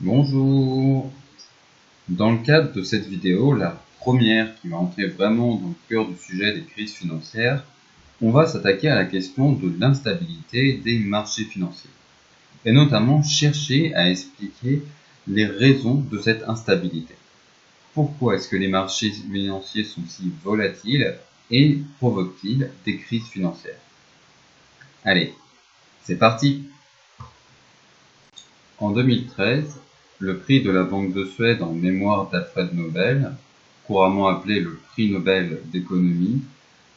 Bonjour. Dans le cadre de cette vidéo, la première qui va entrer vraiment dans le cœur du sujet des crises financières, on va s'attaquer à la question de l'instabilité des marchés financiers, et notamment chercher à expliquer les raisons de cette instabilité. Pourquoi est-ce que les marchés financiers sont si volatiles et provoquent-ils des crises financières? Allez, c'est parti! En 2013, le prix de la Banque de Suède en mémoire d'Alfred Nobel, couramment appelé le prix Nobel d'économie,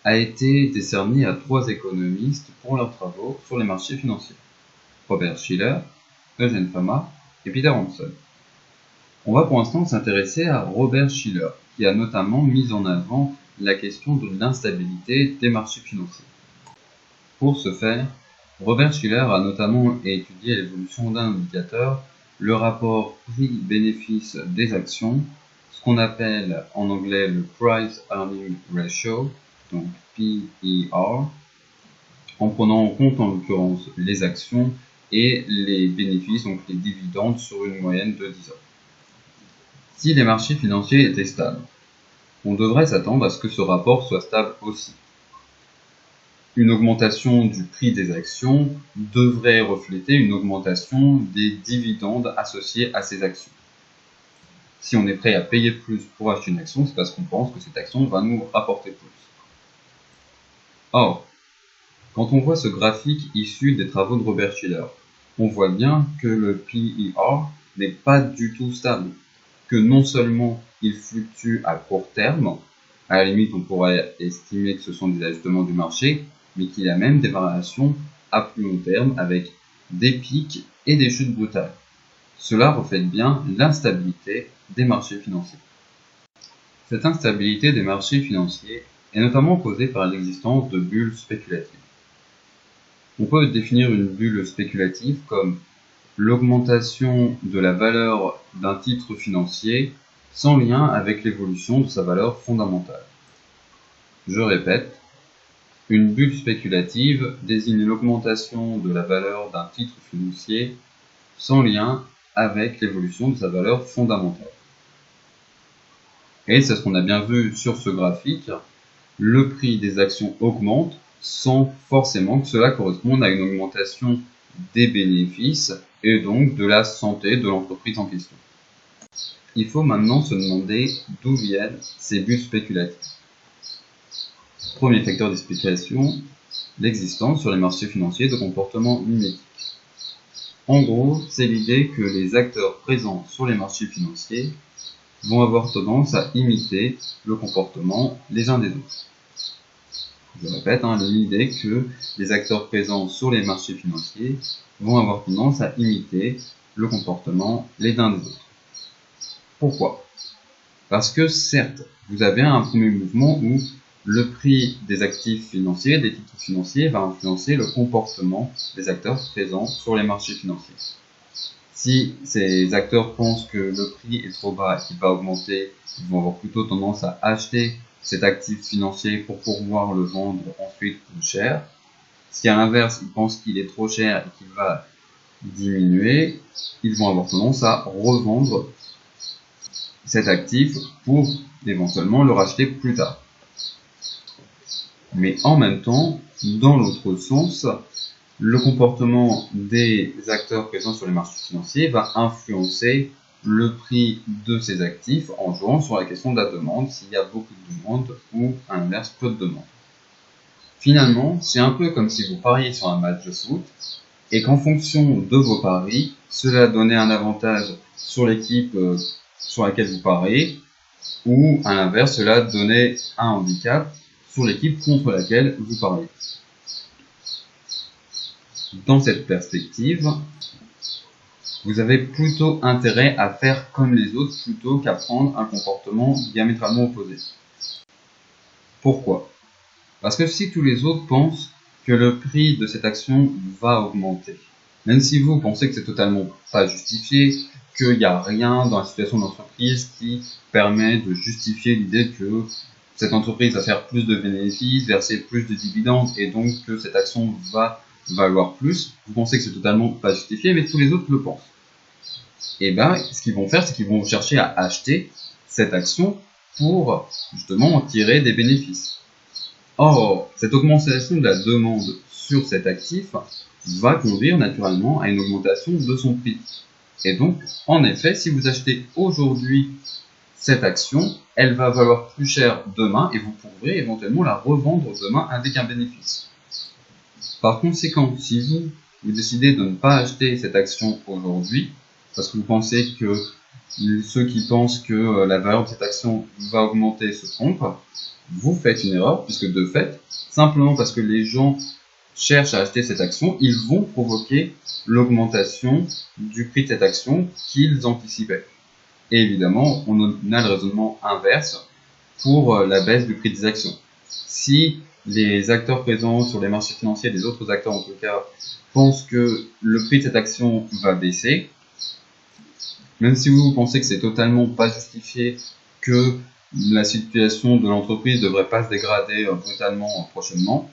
a été décerné à 3 économistes pour leurs travaux sur les marchés financiers: Robert Shiller, Eugene Fama et Peter Hanson. On va pour l'instant s'intéresser à Robert Shiller, qui a notamment mis en avant la question de l'instabilité des marchés financiers. Pour ce faire, Robert Shiller a notamment étudié l'évolution d'un indicateur, le rapport prix-bénéfice des actions, ce qu'on appelle en anglais le Price Earning Ratio, donc PER, en prenant en compte en l'occurrence les actions et les bénéfices, donc les dividendes sur une moyenne de 10 ans. Si les marchés financiers étaient stables, on devrait s'attendre à ce que ce rapport soit stable aussi. Une augmentation du prix des actions devrait refléter une augmentation des dividendes associés à ces actions. Si on est prêt à payer plus pour acheter une action, c'est parce qu'on pense que cette action va nous rapporter plus. Or, quand on voit ce graphique issu des travaux de Robert Shiller, on voit bien que le PER n'est pas du tout stable, que non seulement il fluctue à court terme, à la limite on pourrait estimer que ce sont des ajustements du marché, mais qu'il a même des variations à plus long terme avec des pics et des chutes brutales. Cela reflète bien l'instabilité des marchés financiers. Cette instabilité des marchés financiers est notamment causée par l'existence de bulles spéculatives. On peut définir une bulle spéculative comme l'augmentation de la valeur d'un titre financier sans lien avec l'évolution de sa valeur fondamentale. Je répète, une bulle spéculative désigne l'augmentation de la valeur d'un titre financier sans lien avec l'évolution de sa valeur fondamentale. Et c'est ce qu'on a bien vu sur ce graphique, le prix des actions augmente sans forcément que cela corresponde à une augmentation des bénéfices et donc de la santé de l'entreprise en question. Il faut maintenant se demander d'où viennent ces bulles spéculatives. Premier facteur d'explication, l'existence sur les marchés financiers de comportements mimétiques. En gros, c'est l'idée que les acteurs présents sur les marchés financiers vont avoir tendance à imiter le comportement les uns des autres. Je répète, l'idée que les acteurs présents sur les marchés financiers vont avoir tendance à imiter le comportement les uns des autres. Pourquoi? Parce que certes, vous avez un premier mouvement où le prix des actifs financiers, des titres financiers, va influencer le comportement des acteurs présents sur les marchés financiers. Si ces acteurs pensent que le prix est trop bas et qu'il va augmenter, ils vont avoir plutôt tendance à acheter cet actif financier pour pouvoir le vendre ensuite plus cher. Si à l'inverse, ils pensent qu'il est trop cher et qu'il va diminuer, ils vont avoir tendance à revendre cet actif pour éventuellement le racheter plus tard. Mais en même temps, dans l'autre sens, le comportement des acteurs présents sur les marchés financiers va influencer le prix de ces actifs en jouant sur la question de la demande, s'il y a beaucoup de demande ou à l'inverse peu de demande. Finalement, c'est un peu comme si vous pariez sur un match de foot et qu'en fonction de vos paris, cela donnait un avantage sur l'équipe sur laquelle vous pariez, ou à l'inverse, cela donnait un handicap sur l'équipe contre laquelle vous pariez. Dans cette perspective, vous avez plutôt intérêt à faire comme les autres plutôt qu'à prendre un comportement diamétralement opposé. Pourquoi? Parce que si tous les autres pensent que le prix de cette action va augmenter, même si vous pensez que c'est totalement pas justifié, qu'il n'y a rien dans la situation de l'entreprise qui permet de justifier l'idée que cette entreprise va faire plus de bénéfices, verser plus de dividendes et donc que cette action va valoir plus, vous pensez que c'est totalement pas justifié, mais tous les autres le pensent. et ben, ce qu'ils vont faire, c'est qu'ils vont chercher à acheter cette action pour justement en tirer des bénéfices. Or, cette augmentation de la demande sur cet actif va conduire naturellement à une augmentation de son prix. Et donc, en effet, si vous achetez aujourd'hui cette action, elle va valoir plus cher demain et vous pourrez éventuellement la revendre demain avec un bénéfice. Par conséquent, si vous décidez de ne pas acheter cette action aujourd'hui, parce que vous pensez que ceux qui pensent que la valeur de cette action va augmenter se trompent, vous faites une erreur, puisque de fait, simplement parce que les gens cherchent à acheter cette action, ils vont provoquer l'augmentation du prix de cette action qu'ils anticipaient. Et évidemment, on a le raisonnement inverse pour la baisse du prix des actions. Si les acteurs présents sur les marchés financiers, les autres acteurs en tout cas, pensent que le prix de cette action va baisser, même si vous pensez que c'est totalement pas justifié, que la situation de l'entreprise ne devrait pas se dégrader brutalement prochainement,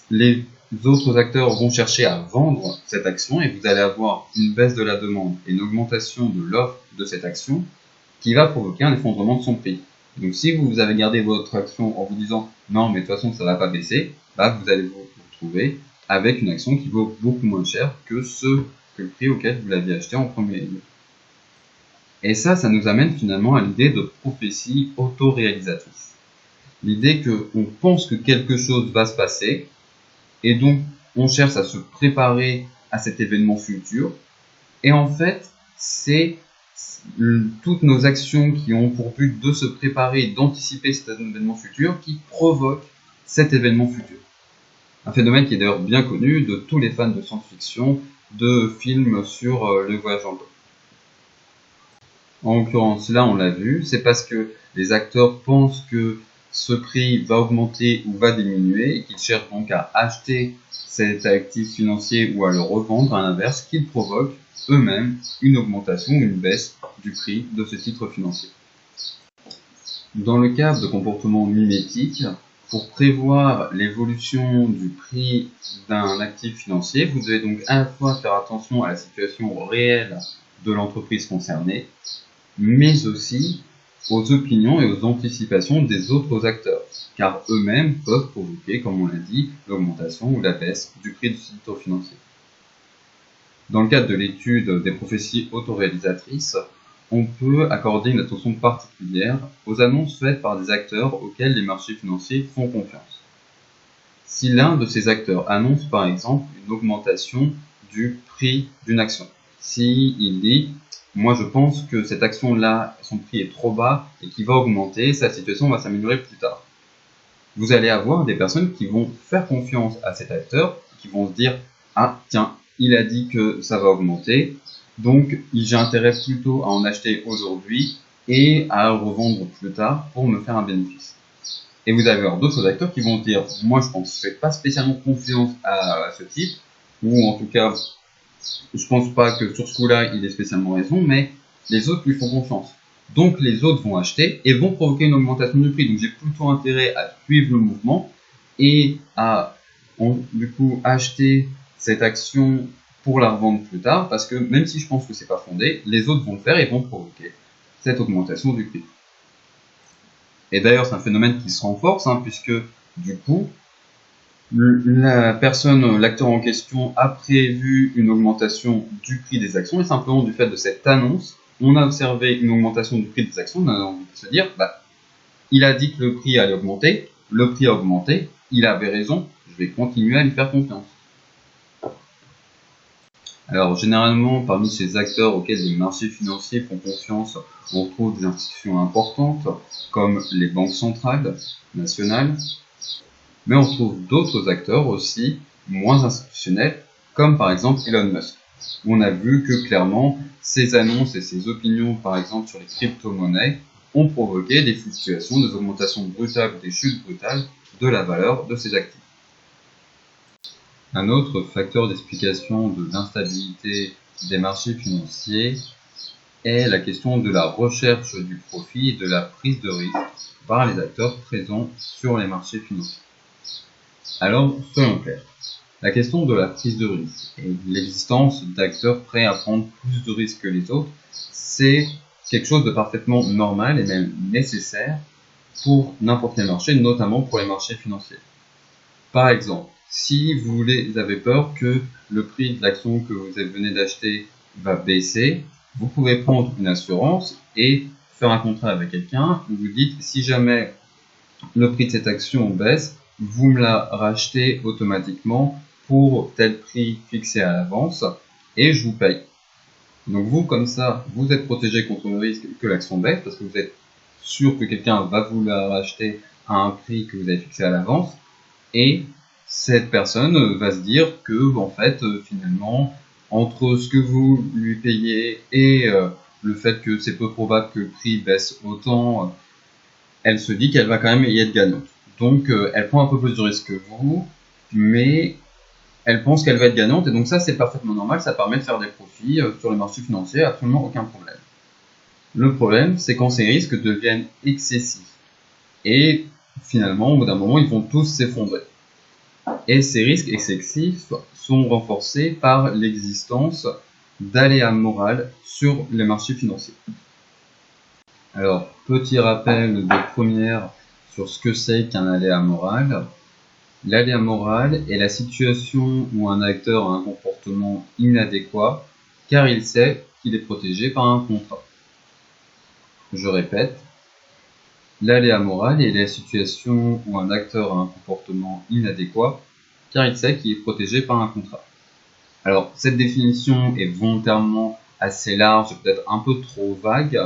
les autres acteurs vont chercher à vendre cette action et vous allez avoir une baisse de la demande et une augmentation de l'offre de cette action qui va provoquer un effondrement de son prix. Donc si vous avez gardé votre action en vous disant non mais de toute façon ça ne va pas baisser, bah, vous allez vous retrouver avec une action qui vaut beaucoup moins cher que le prix auquel vous l'aviez acheté en premier lieu. Et ça nous amène finalement à l'idée de prophétie autoréalisatrice. L'idée qu'on pense que quelque chose va se passer, et donc on cherche à se préparer à cet événement futur, et en fait, c'est toutes nos actions qui ont pour but de se préparer et d'anticiper cet événement futur qui provoquent cet événement futur. Un phénomène qui est d'ailleurs bien connu de tous les fans de science-fiction, de films sur le voyage dans le temps. En l'occurrence, là, on l'a vu, c'est parce que les acteurs pensent que ce prix va augmenter ou va diminuer et qu'ils cherchent donc à acheter cet actif financier ou à le revendre, à l'inverse, qu'ils provoquent eux-mêmes une augmentation ou une baisse du prix de ce titre financier. Dans le cas de comportements mimétiques, pour prévoir l'évolution du prix d'un actif financier, vous devez donc à la fois faire attention à la situation réelle de l'entreprise concernée, mais aussi aux opinions et aux anticipations des autres acteurs, car eux-mêmes peuvent provoquer, comme on l'a dit, l'augmentation ou la baisse du prix du titre financier. Dans le cadre de l'étude des prophéties autoréalisatrices, on peut accorder une attention particulière aux annonces faites par des acteurs auxquels les marchés financiers font confiance. Si l'un de ces acteurs annonce par exemple une augmentation du prix d'une action, s'il dit « moi je pense que cette action-là, son prix est trop bas et qu'il va augmenter, sa situation va s'améliorer plus tard », vous allez avoir des personnes qui vont faire confiance à cet acteur, qui vont se dire « ah tiens, il a dit que ça va augmenter, donc j'ai intérêt plutôt à en acheter aujourd'hui et à le revendre plus tard pour me faire un bénéfice ». Et vous allez avoir d'autres acteurs qui vont dire « moi je fais pas spécialement confiance à ce type », ou en tout cas je pense pas que sur ce coup-là il ait spécialement raison, mais les autres lui font confiance. Donc les autres vont acheter et vont provoquer une augmentation du prix. Donc j'ai plutôt intérêt à suivre le mouvement et à du coup acheter cette action pour la revendre plus tard, parce que même si je pense que c'est pas fondé, les autres vont le faire et vont provoquer cette augmentation du prix. Et d'ailleurs c'est un phénomène qui se renforce, puisque du coup l'acteur en question a prévu une augmentation du prix des actions, et simplement du fait de cette annonce, on a observé une augmentation du prix des actions, on a envie de se dire, il a dit que le prix allait augmenter, le prix a augmenté, il avait raison, je vais continuer à lui faire confiance. Alors généralement, parmi ces acteurs auxquels les marchés financiers font confiance, on retrouve des institutions importantes, comme les banques centrales nationales, mais on trouve d'autres acteurs aussi moins institutionnels, comme par exemple Elon Musk, où on a vu que clairement ses annonces et ses opinions, par exemple sur les crypto-monnaies, ont provoqué des fluctuations, des augmentations brutales, des chutes brutales de la valeur de ces actifs. Un autre facteur d'explication de l'instabilité des marchés financiers est la question de la recherche du profit et de la prise de risque par les acteurs présents sur les marchés financiers. Alors, soyons clairs, la question de la prise de risque et l'existence d'acteurs prêts à prendre plus de risques que les autres, c'est quelque chose de parfaitement normal et même nécessaire pour n'importe quel marché, notamment pour les marchés financiers. Par exemple, si vous avez peur que le prix de l'action que vous venez d'acheter va baisser, vous pouvez prendre une assurance et faire un contrat avec quelqu'un où vous dites si jamais le prix de cette action baisse, vous me la rachetez automatiquement pour tel prix fixé à l'avance et je vous paye. Donc vous, comme ça, vous êtes protégé contre le risque que l'action baisse parce que vous êtes sûr que quelqu'un va vous la racheter à un prix que vous avez fixé à l'avance et cette personne va se dire que, en fait, finalement, entre ce que vous lui payez et le fait que c'est peu probable que le prix baisse autant, elle se dit qu'elle va quand même y être gagnante. Donc, elle prend un peu plus de risque que vous, mais elle pense qu'elle va être gagnante, et donc ça, c'est parfaitement normal, ça permet de faire des profits sur les marchés financiers, absolument aucun problème. Le problème, c'est quand ces risques deviennent excessifs. Et finalement, au bout d'un moment, ils vont tous s'effondrer. Et ces risques excessifs sont renforcés par l'existence d'aléas moraux sur les marchés financiers. Alors, petit rappel de première sur ce que c'est qu'un aléa moral. L'aléa moral est la situation où un acteur a un comportement inadéquat car il sait qu'il est protégé par un contrat. Je répète, l'aléa moral est la situation où un acteur a un comportement inadéquat car il sait qu'il est protégé par un contrat. Alors, cette définition est volontairement assez large, peut-être un peu trop vague,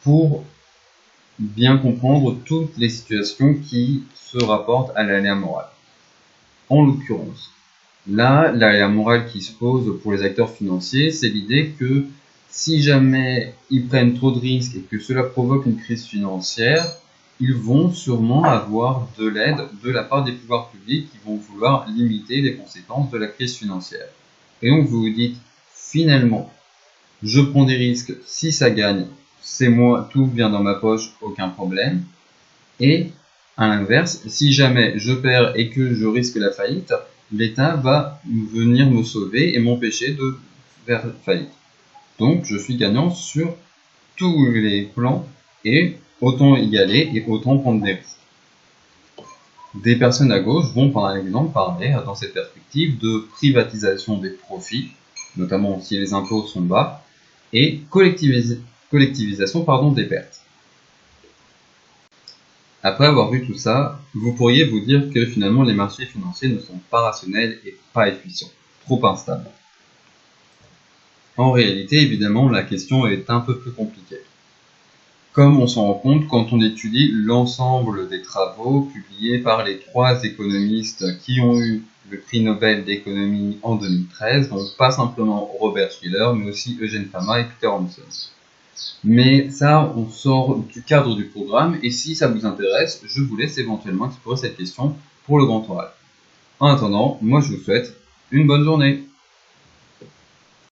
pour bien comprendre toutes les situations qui se rapportent à l'aléa moral. En l'occurrence, là, l'aléa moral qui se pose pour les acteurs financiers, c'est l'idée que si jamais ils prennent trop de risques et que cela provoque une crise financière, ils vont sûrement avoir de l'aide de la part des pouvoirs publics qui vont vouloir limiter les conséquences de la crise financière. Et donc vous vous dites, finalement, je prends des risques, si ça gagne, c'est moi, tout vient dans ma poche, aucun problème. Et à l'inverse, si jamais je perds et que je risque la faillite, l'État va venir me sauver et m'empêcher de faire faillite. Donc je suis gagnant sur tous les plans et autant y aller et autant prendre des risques. Des personnes à gauche vont par exemple parler dans cette perspective de privatisation des profits, notamment si les impôts sont bas, et collectivisation des pertes. Après avoir vu tout ça, vous pourriez vous dire que finalement les marchés financiers ne sont pas rationnels et pas efficients, trop instables. En réalité, évidemment, la question est un peu plus compliquée. Comme on s'en rend compte quand on étudie l'ensemble des travaux publiés par les 3 économistes qui ont eu le prix Nobel d'économie en 2013, donc pas simplement Robert Shiller, mais aussi Eugene Fama et Peter Hanson. Mais ça, on sort du cadre du programme, et si ça vous intéresse, je vous laisse éventuellement explorer cette question pour le grand oral. En attendant, moi je vous souhaite une bonne journée.